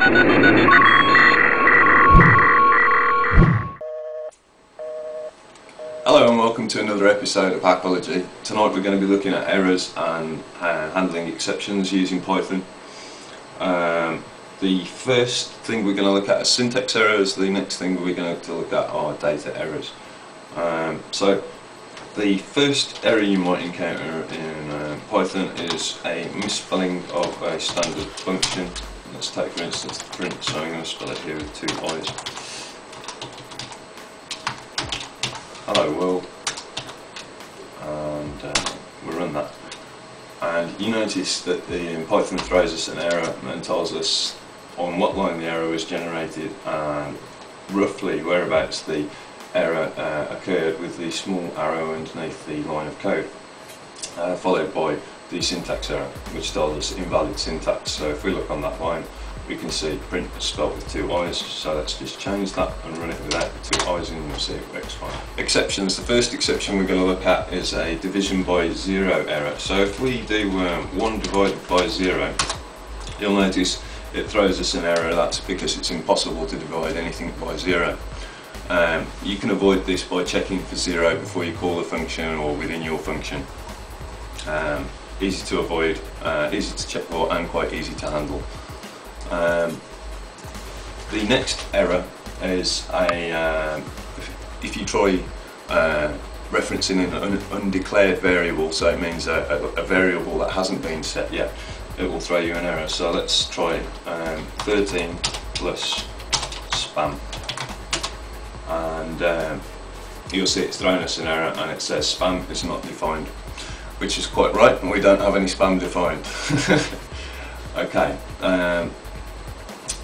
Hello and welcome to another episode of Hakology. Tonight we're going to be looking at errors and handling exceptions using Python. The first thing we're going to look at is syntax errors. The next thing we're going to look at are data errors. So the first error you might encounter in Python is a misspelling of a standard function. Let's take for instance the print, so I'm going to spell it here with two I's. Hello world, and we'll run that, and you notice that the Python throws us an error and tells us on what line the error was generated and roughly whereabouts the error occurred, with the small arrow underneath the line of code, followed by the syntax error, which tells us invalid syntax. So if we look on that line, we can see print is spelled with two I's, so let's just change that and run it without the two I's, and you'll see it works fine. Exceptions. The first exception we're going to look at is a division by zero error. So if we do 1 divided by 0, you'll notice it throws us an error. That's because it's impossible to divide anything by 0. You can avoid this by checking for 0 before you call the function or within your function. Easy to avoid, easy to check for, and quite easy to handle. The next error is if you try referencing an undeclared variable, so it means a variable that hasn't been set yet, it will throw you an error. So let's try 13 plus spam, and you'll see it's thrown us an error and it says spam is not defined, which is quite right, and we don't have any spam defined. Okay.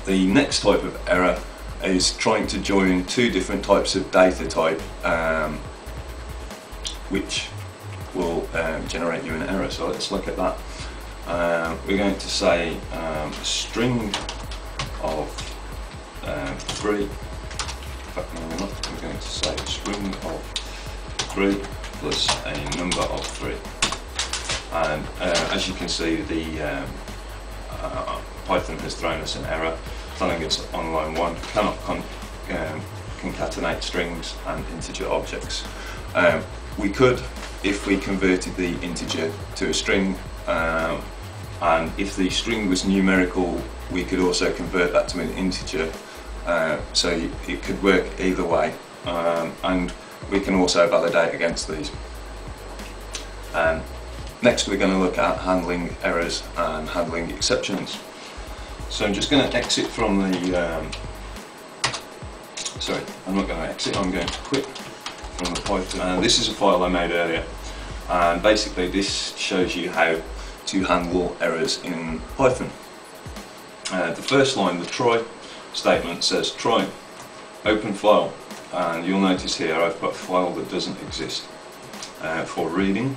The next type of error is trying to join two different types of data type, which will generate you an error. So let's look at that. We're going to say a string of 3. In fact, no, we're not. We're going to say a string of 3 plus a number of 3. And as you can see, the Python has thrown us an error telling us on line 1 cannot concatenate strings and integer objects. We could, if we converted the integer to a string, and if the string was numerical, we could also convert that to an integer, so it could work either way, and we can also validate against these. Next we're going to look at handling errors and handling exceptions. So I'm just going to exit from the, sorry, I'm not going to exit, I'm going to quit from the Python. This is a file I made earlier, and basically this shows you how to handle errors in Python. The first line, the try statement, says try, open file, and you'll notice here I've got a file that doesn't exist for reading.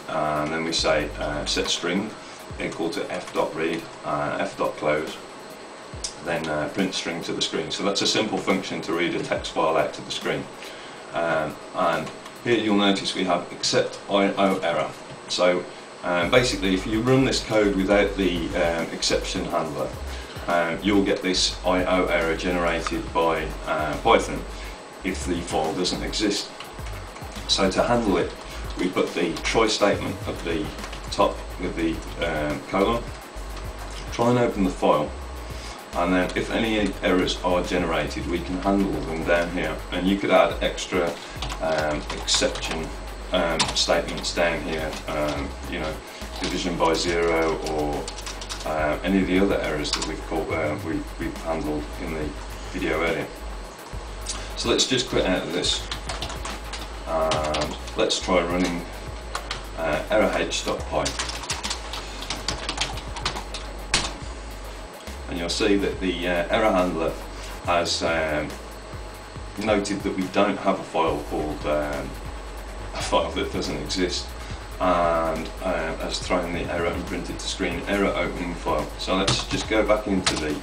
And then we say set string equal to f.read, f.close, then print string to the screen. So that's a simple function to read a text file out to the screen. And here you'll notice we have except IO error. So basically, if you run this code without the exception handler, you'll get this IO error generated by Python if the file doesn't exist. So to handle it, we put the try statement at the top with the colon, try and open the file, and then if any errors are generated, we can handle them down here, and you could add extra exception statements down here, you know, division by 0, or any of the other errors that we've handled in the video earlier. So let's just quit out of this. Let's try running errorh.py, and you'll see that the error handler has noted that we don't have a file called a file that doesn't exist, and has thrown the error and printed to screen error opening file. So let's just go back into the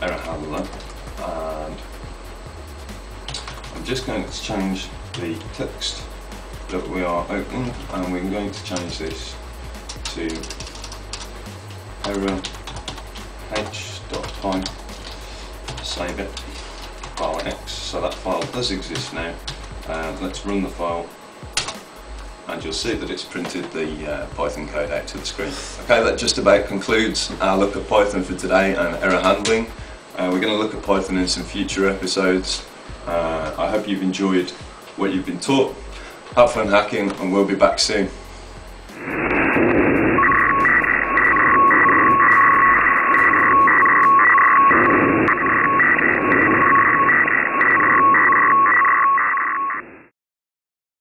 error handler, and I'm just going to change the text that we are opening, and we're going to change this to error h.py, save it, file X, so that file does exist now. Let's run the file, and you'll see that it's printed the Python code out to the screen. Okay, that just about concludes our look at Python for today and error handling. We're going to look at Python in some future episodes. I hope you've enjoyed what you've been taught. Have fun hacking, and we'll be back soon.